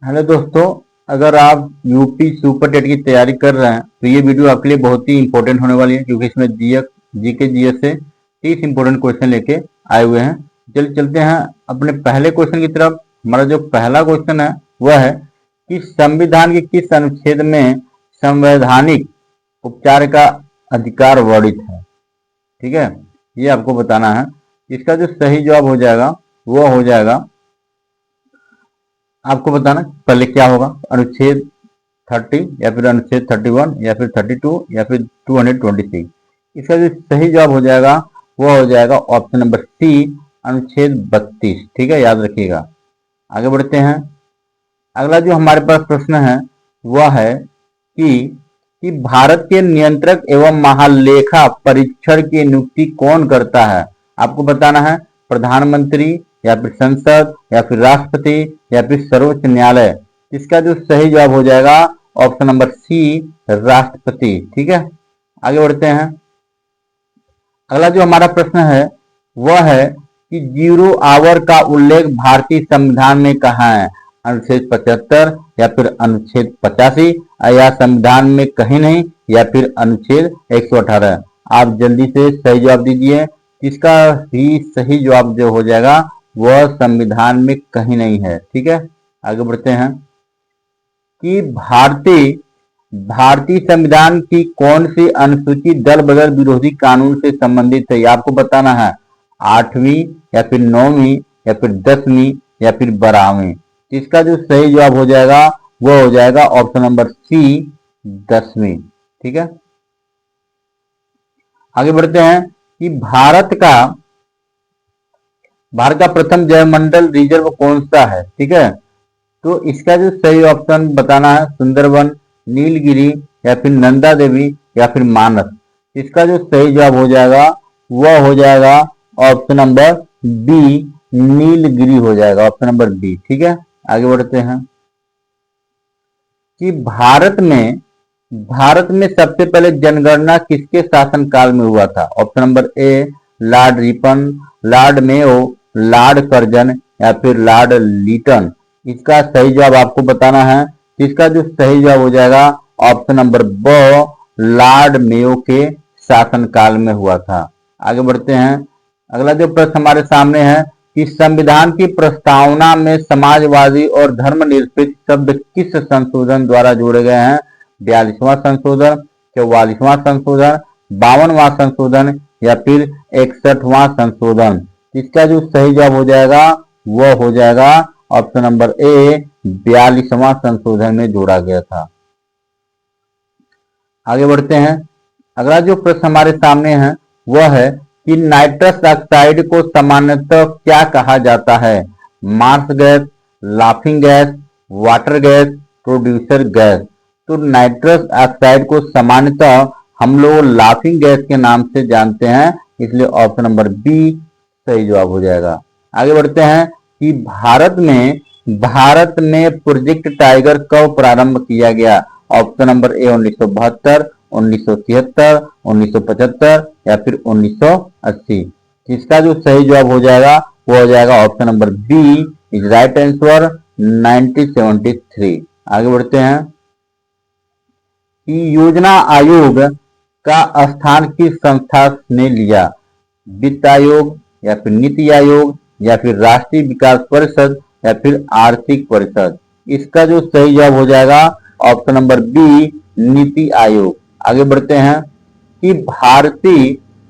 Hello दोस्तों, अगर आप यूपी सुपर टेट की तैयारी कर रहे हैं तो ये वीडियो आपके लिए बहुत ही इंपॉर्टेंट होने वाली है, क्योंकि इसमें जीके जीएस से 30 इंपॉर्टेंट क्वेश्चन लेके आए हुए हैं। चलिए चलते हैं अपने पहले क्वेश्चन की तरफ। हमारा जो पहला क्वेश्चन है वह है कि संविधान के किस अनुच्छेद में संवैधानिक उपचार का अधिकार वर्णित है। ठीक है, ये आपको बताना है। इसका जो सही जवाब हो जाएगा वह हो जाएगा, आपको बताना पहले क्या होगा, अनुच्छेद 30 या फिर अनुच्छेद 31 या फिर 32 या फिर 226। इसका जो सही जवाब हो जाएगा वो हो जाएगा ऑप्शन नंबर सी, अनुच्छेद 32। ठीक है, याद रखिएगा। आगे बढ़ते हैं। अगला जो हमारे पास प्रश्न है वह है कि भारत के नियंत्रक एवं महालेखा परीक्षण की नियुक्ति कौन करता है। आपको बताना है प्रधानमंत्री या फिर संसद या फिर राष्ट्रपति या फिर सर्वोच्च न्यायालय। इसका जो सही जवाब हो जाएगा ऑप्शन नंबर सी, राष्ट्रपति। ठीक है, आगे बढ़ते हैं। अगला जो हमारा प्रश्न है वह है कि जीरो आवर का उल्लेख भारतीय संविधान में कहाँ है। अनुच्छेद 75 या फिर अनुच्छेद 85 या संविधान में कहीं नहीं या फिर अनुच्छेद 118। आप जल्दी से सही जवाब दीजिए। इसका भी सही जवाब जो हो जाएगा वह संविधान में कहीं नहीं है। ठीक है, आगे बढ़ते हैं कि भारतीय संविधान की कौन सी अनुसूची दल बदल विरोधी कानून से संबंधित है। आपको बताना है 8वीं या फिर 9वीं या फिर 10वीं या फिर 12वीं। इसका जो सही जवाब हो जाएगा वो हो जाएगा ऑप्शन नंबर सी, 10वीं। ठीक है, आगे बढ़ते हैं कि भारत का प्रथम जयमंडल रिजर्व कौन सा है। ठीक है, तो इसका जो सही ऑप्शन बताना है सुंदरवन, नीलगिरी या फिर नंदा देवी या फिर मानस। इसका जो सही जवाब हो जाएगा वह हो जाएगा ऑप्शन नंबर बी, नीलगिरी हो जाएगा, ऑप्शन नंबर बी। ठीक है, आगे बढ़ते हैं कि भारत में सबसे पहले जनगणना किसके शासनकाल में हुआ था। Option number A, Lord Ripon, Lord Mayo, Lord Curzon या फिर लॉर्ड लीटन। इसका सही जवाब आपको बताना है। इसका जो सही जवाब हो जाएगा ऑप्शन नंबर ब, लॉर्ड मेयो के शासनकाल में हुआ था। आगे बढ़ते हैं। अगला जो प्रश्न हमारे सामने है कि संविधान की प्रस्तावना में समाजवादी और धर्मनिरपेक्ष शब्द किस संशोधन द्वारा जोड़े गए हैं। 42वां संशोधन, 44वां संशोधन, 52वां संशोधन या फिर 61वां संशोधन। इसका जो सही जवाब हो जाएगा वह हो जाएगा ऑप्शन नंबर ए, 42वां संशोधन में जोड़ा गया था। आगे बढ़ते हैं। अगला जो प्रश्न हमारे सामने है वह है कि नाइट्रस ऑक्साइड को सामान्यतः क्या कहा जाता है। Marsh gas, laughing gas, water gas, producer gas. तो नाइट्रस ऑक्साइड को सामान्यतः हम लोग लाफिंग गैस के नाम से जानते हैं, इसलिए ऑप्शन नंबर बी सही जवाब हो जाएगा। आगे बढ़ते हैं कि भारत में प्रोजेक्ट टाइगर कब प्रारंभ किया गया। ऑप्शन नंबर ए 1972, 1973, 1975 या फिर 1980। इसका जो सही जवाब हो जाएगा वो हो जाएगा option number B, is right answer, 1973। आगे बढ़ते हैं कि योजना आयोग का स्थान किस संस्था ने लिया। वित्त आयोग या फिर नीति आयोग या फिर राष्ट्रीय विकास परिषद या फिर आर्थिक परिषद। इसका जो सही जवाब हो जाएगा option number B, NITI Aayog. आगे बढ़ते हैं कि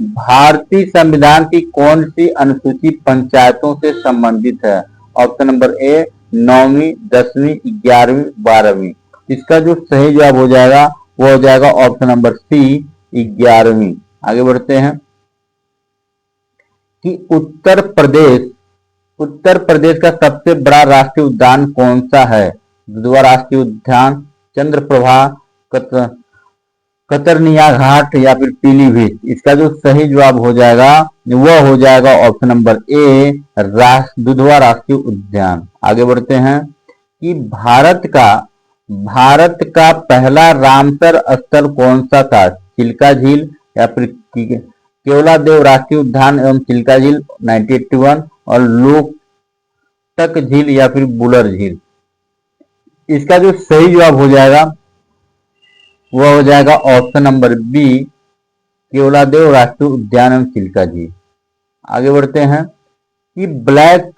भारतीय संविधान की कौन सी अनुसूची पंचायतों से संबंधित है। ऑप्शन नंबर ए, 9वीं, 10वीं, 11वीं, 12वीं। इसका जो सही जवाब हो जाएगा वो हो जाएगा ऑप्शन नंबर सी, 11वीं। आगे बढ़ते हैं कि उत्तर प्रदेश का सबसे बड़ा राष्ट्रीय उद्यान कौन सा है। दुधवा राष्ट्रीय उद्यान, चंद्रप्रभा, कतरनिया घाट या फिर पीलीभीत। इसका जो सही जवाब हो जाएगा वह हो जाएगा ऑप्शन नंबर ए, दुधवा राष्ट्रीय उद्यान। आगे बढ़ते हैं कि भारत का पहला रामसर स्थल कौन सा था। चिल्का झील या फिर केवलादेव राष्ट्रीय उद्यान एवं चिल्का झील 1981 और लोकटक झील या फिर बुलर झील। इसका जो सही जवाब हो जाएगा वह हो जाएगा ऑप्शन नंबर बी, केवलादेव राष्ट्रीय उद्यान एवं चिल्का जी। आगे बढ़ते हैं कि ब्लैक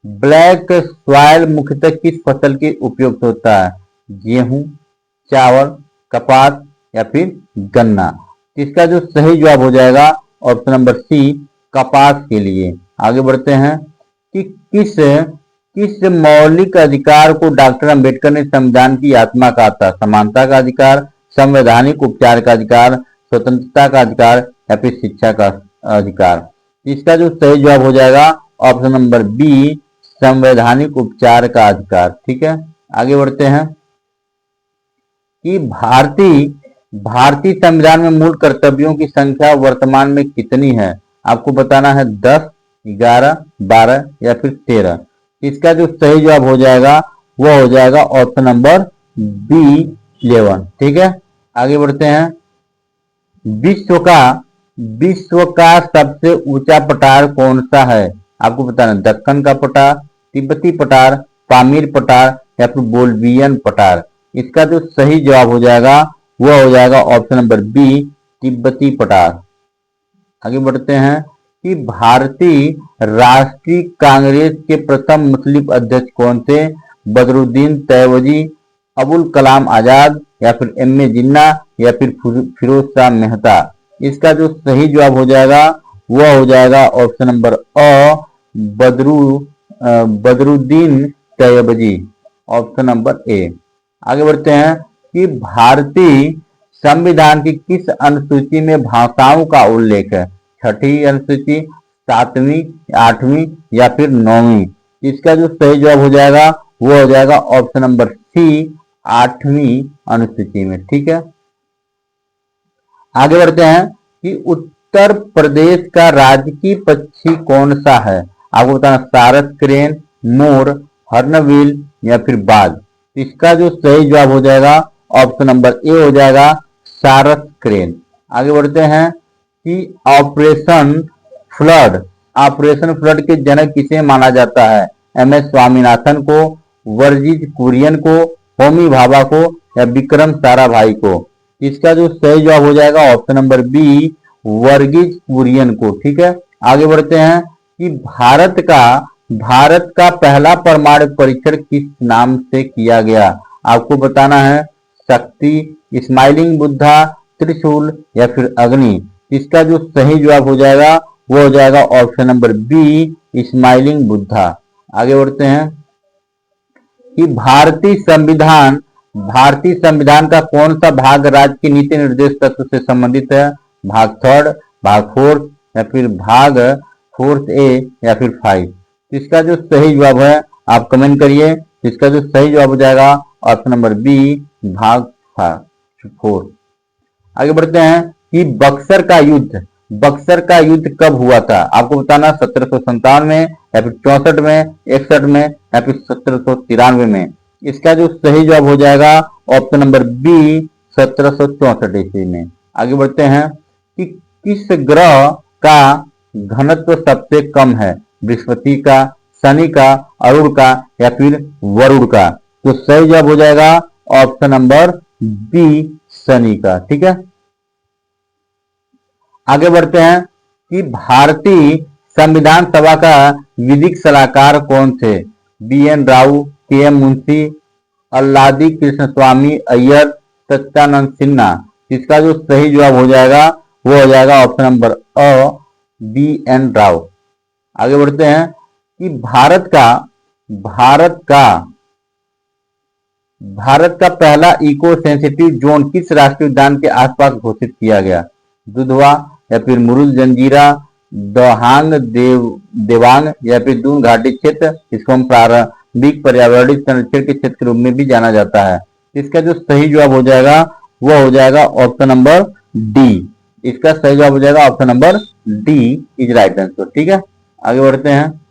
ब्लैक सॉइल मुख्यतः किस फसल के उपयोग होता है? गेहूं, चावल, कपास या फिर गन्ना। इसका जो सही जवाब हो जाएगा ऑप्शन नंबर सी, कपास के लिए। आगे बढ़ते हैं कि किस किस मौलिक अधिकार को डॉक्टर अंबेडकर ने संविधान की आत्मा कहा था? समानता का अधिकार, संवैधानिक उपचार का अधिकार, स्वतंत्रता का अधिकार या फिर शिक्षा का अधिकार। इसका जो सही जवाब हो जाएगा ऑप्शन नंबर बी, संवैधानिक उपचार का अधिकार। ठीक है, आगे बढ़ते हैं कि भारतीय संविधान में मूल कर्तव्यों की संख्या वर्तमान में कितनी है? आपको बताना है 10, 11, 12 या फिर 13। इसका जो सही जवाब हो जाएगा वो हो जाएगा ऑप्शन नंबर बी, 11। ठीक है, आगे बढ़ते हैं। विश्व का सबसे ऊंचा पठार कौन सा है? आपको बताना दक्कन का पठार, तिब्बती पठार, पामीर पठार या फिर बोल्वियन पठार। इसका जो सही जवाब हो जाएगा वह हो जाएगा ऑप्शन नंबर बी, तिब्बती पठार। आगे बढ़ते हैं कि भारतीय राष्ट्रीय कांग्रेस के प्रथम मुस्लिम अध्यक्ष कौन थे? बदरुद्दीन तैयबजी, अबुल कलाम आजाद या फिर एम.ए. जिन्ना या फिर फिरोज शाह मेहता। इसका जो सही जवाब हो जाएगा वह हो जाएगा option number a, Badruddin Tyabji, option number A. आगे बढ़ते हैं कि भारतीय संविधान की किस अनुसूची में भाषाओं का उल्लेख है? छठी अनुसूची, 7वीं, 8वीं या फिर 9वीं। इसका जो सही जवाब हो जाएगा वो हो जाएगा ऑप्शन नंबर सी, 8वीं अनुसूची में। ठीक है, आगे बढ़ते हैं कि उत्तर प्रदेश का राजकीय पक्षी कौन सा है? आपको बताना सारस क्रेन, मोर, हर्नबिल या फिर बाज। इसका जो सही जवाब हो जाएगा ऑप्शन नंबर ए हो जाएगा, सारस क्रेन। आगे बढ़ते हैं कि ऑपरेशन फ्लड के जनक किसे माना जाता है? एम.एस. स्वामीनाथन को, वर्गीज कुरियन को, होमी भाभा को या विक्रम साराभाई को। इसका जो सही जवाब हो जाएगा option number B, Verghese Kurien को। ठीक है, आगे बढ़ते हैं कि भारत का पहला परमाणु परीक्षण किस नाम से किया गया? आपको बताना है शक्ति, स्माइलिंग बुद्धा, त्रिशूल या फिर अग्नि। इसका जो सही जवाब हो जाएगा वो हो जाएगा option number B, smiling Buddha. आगे बढ़ते हैं कि भारतीय संविधान का कौन सा भाग राज्य की नीति निर्देश तत्व से संबंधित है? भाग 3, भाग 4 या फिर भाग 4A या फिर 5। इसका जो सही जवाब है आप कमेंट करिए। इसका जो सही जवाब हो जाएगा ऑप्शन नंबर बी, भाग 4। आगे बढ़ते हैं कि बक्सर का युद्ध कब हुआ था? आपको बताना 1757 में या फिर 64 में, 61 में या फिर 1793 में। इसका जो सही जवाब हो जाएगा ऑप्शन नंबर बी, 1764 ईस्वी में। आगे बढ़ते हैं कि किस ग्रह का घनत्व सबसे कम है? बृहस्पति का, शनि का, अरुण का या फिर वरुण का। तो सही जवाब हो जाएगा ऑप्शन नंबर बी, शनि का। ठीक है, आगे बढ़ते हैं कि भारतीय संविधान सभा का विधिक सलाहकार कौन थे? बी.एन. राव, के.एम. मुंशी, अल्लादी कृष्णस्वामी अय्यर, सत्यानंद सिन्हा। इसका जो सही जवाब हो जाएगा वो हो जाएगा ऑप्शन नंबर अ, बी.एन. राव। आगे बढ़ते हैं कि भारत का पहला इको सेंसिटिव जोन किस राष्ट्रीय उद्यान के आसपास घोषित किया गया? दुधवा या फिर मुरुल जंजीरा, दोहांग देवांग या फिर दून घाटी क्षेत्र। इसको हम प्रारंभिक पर्यावरणीय संरक्षण के क्षेत्र के रूप में भी जाना जाता है। इसका जो सही जवाब हो जाएगा वो हो जाएगा ऑप्शन नंबर डी। इसका सही जवाब हो जाएगा option number D is right answer. ठीक है, आगे बढ़ते हैं।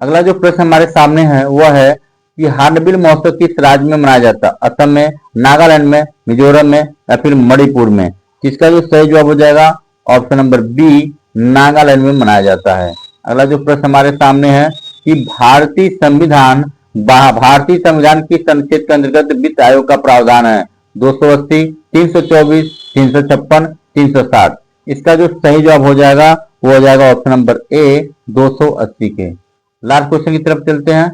अगला जो प्रश्न हमारे सामने है वह है कि हार्नबिल महोत्सव किस राज्य में मनाया जाता है? असम में, नागालैंड में, मिजोरम में या फिर मणिपुर में। इसका जो सही जवाब हो जाएगा ऑप्शन नंबर बी, नागालैंड में मनाया जाता है। अगला जो प्रश्न हमारे सामने है कि भारतीय संविधान भारतीय संविधान किस अनुच्छेद के अंतर्गत वित्त आयोग का प्रावधान है? 280, 324, 356, 360। इसका जो सही जवाब हो जाएगा वो हो जाएगा ऑप्शन नंबर ए 280 के। लास्ट क्वेश्चन की तरफ चलते हैं।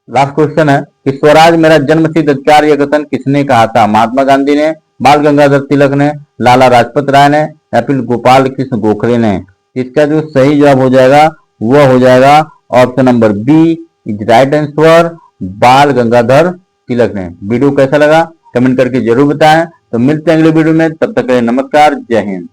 लास्ट क्वेश्चन है कि स्वराज मेरा जन्मसिद्ध अधिकार यह कथन किसने कहा था? महात्मा गांधी ने, बाल गंगाधर तिलक ने, लाला लाजपत राय ने या फिर गोपाल कृष्ण गोखले ने? इसका जो सही जवाब हो जाएगा वह हो जाएगा option number B is right answer, Bal Gangadhar तिलक ने। वीडियो कैसा लगा कमेंट करके जरूर बताएं। तो मिलते हैं अगले वीडियो में, तब तक के लिए नमस्कार, जय हिंद।